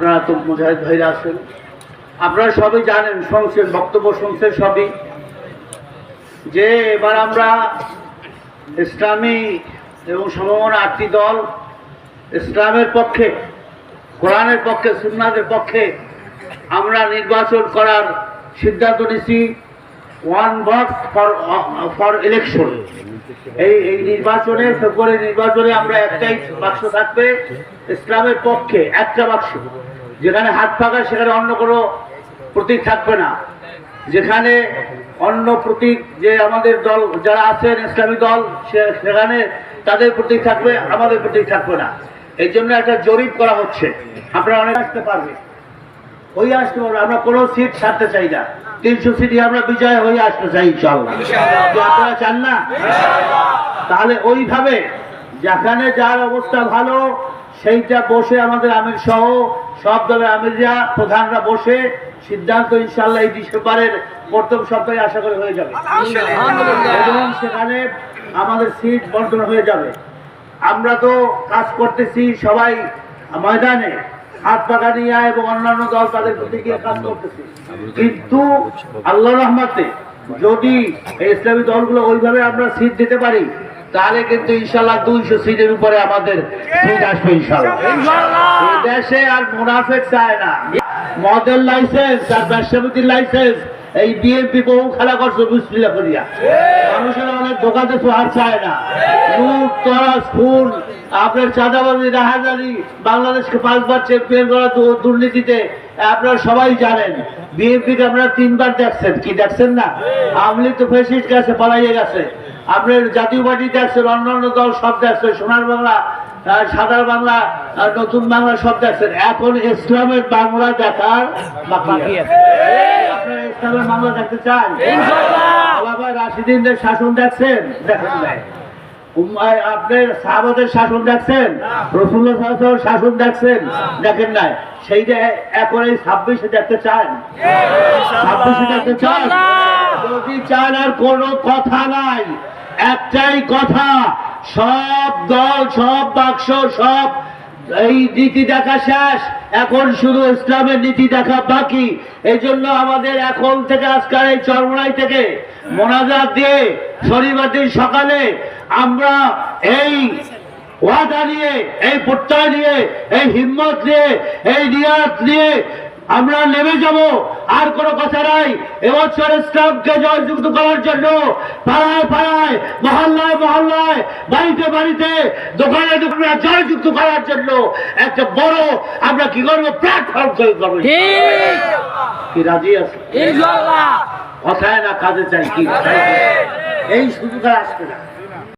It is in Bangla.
আপনারা তো মুজাহিদ ভাইরা আছেন, আপনারা সবই জানেন, শুনছেন, বক্তব্য শুনছেন সবই, যে এবার আমরা ইসলামী এবং সমমনা 8টি দল ইসলামের পক্ষে, কোরআনের পক্ষে, সুন্নাতের পক্ষে আমরা নির্বাচন করার সিদ্ধান্ত নিয়েছি। One box for election. এই নির্বাচনে, ফেব্রুয়ারি নির্বাচনে আমরা একটাই বাক্স থাকবে ইসলামের পক্ষে, একটা বাক্স, যেখানে হাত পাকা সেখানে অন্য কোনো প্রতীক থাকবে না, যেখানে অন্য প্রতীক যে আমাদের দল যারা আছেন ইসলামী দল সেখানে তাদের প্রতীক থাকবে, আমাদের প্রতীক থাকবে না। এই জন্য একটা জরিপ করা হচ্ছে, আপনারা অনেক আসতে পারবে, হয়ে আসতে পারবে। আমরা কোনো সিট ছাড়তে চাই না, 300 সিটই আমরা বিজয় হয়ে আসতে চাই ইনশাআল্লাহ। আপনারা চান না? তাহলে ওইভাবে যেখানে যার অবস্থা ভালো সেইটা বসে আমাদের আমির সহ সব দলের আমিররা, প্রধানরা বসে সিদ্ধান্ত ইনশাআল্লাহ এই ডিসেম্বরের প্রথম সপ্তাহে আশা করে হয়ে যাবে এবং সেখানে আমাদের সিট বন্টন হয়ে যাবে। আমরা তো কাজ করতেছি সবাই ময়দানে, হাত পাকা নিয়ে এবং অন্যান্য দল তাদের প্রতি গিয়ে কাজ করতেছি, কিন্তু আল্লাহ রহমতে যদি এই ইসলামী দলগুলো ওইভাবে আমরা সিট দিতে পারি তাহলে কিন্তু ইনশাআল্লাহ 200 সিটের উপরে আমাদের সিট আসবে ইনশাআল্লাহ। এই দেশে আর মুনাফিক চায় না, মদের লাইসেন্স আর ব্যবসাপতির লাইসেন্স এই বিএনপি বহু খেলা করছে বিসমিল্লাহ করিয়া। মানুষের অনেক দোকানে তো আর চায় না, লুট তরাস খুন, আপনার চাঁদাবাজি রাহাজানি, বাংলাদেশকে 5 বার চ্যাম্পিয়ন করা দুর্নীতিতে আপনারা সবাই জানেন। বিএনপিকে আপনারা 3 বার দেখছেন, কি দেখছেন না? আওয়ামী লীগ তো ফেসিস্ট গেছে, পালাইয়ে গেছে। আপনার জাতীয় পার্টি দেখছেন, অন্যান্য দল সব দেখছেন, সোনার বাংলা, সাদার বাংলা, নতুন বাংলা সব দেখছেন। এখন ইসলামের বাংলা দেখার বাকি আছে। আপনারা ইসলামের বাংলা দেখতে চান? ইনশাআল্লাহ। রাশিদিনদের শাসন দেখছেন? দেখেন নাই। আপনার সাহাবাদের শাসন দেখছেন? রাসূলুল্লাহ সাল্লাল্লাহু আলাইহি ওয়াসাল্লামের শাসন দেখছেন? দেখেন নাই। সেইটা এখন এই 26-এ দেখতে চান? 26-এ দেখতে চান? যদি চান আর কোনো কথা নাই, একটাই কথা, সব দল, সব বাক্স, সব এই নীতি দেখা শেষ, এখন শুধু ইসলামের নীতি দেখা বাকি। এই জন্য আমাদের এখন থেকে আজকাল এই চরমোনাই থেকে মোনাজাত দিয়ে শনিবার দিন সকালে আমরা এই ওয়াদা নিয়ে, এই প্রত্যয় নিয়ে, এই হিম্মত নিয়ে, এই নিয়াত নিয়ে আমরা নেমে যাব। আর কোনো কথা নাই। এবছর ইসলামকে জয়যুক্ত করার জন্য পাড়ায় পাড়ায়, মহল্লায় মহল্লায়, বাড়িতে বাড়িতে, দোকানে দোকানে জয়যুক্ত করার জন্য একটা বড় আমরা কি করবো, প্ল্যাটফর্ম তৈরি করবো। কি রাজি আছে? ইনশাআল্লাহ। কথায় না কাজে চাই, কি এই সুযোগ আসবে না।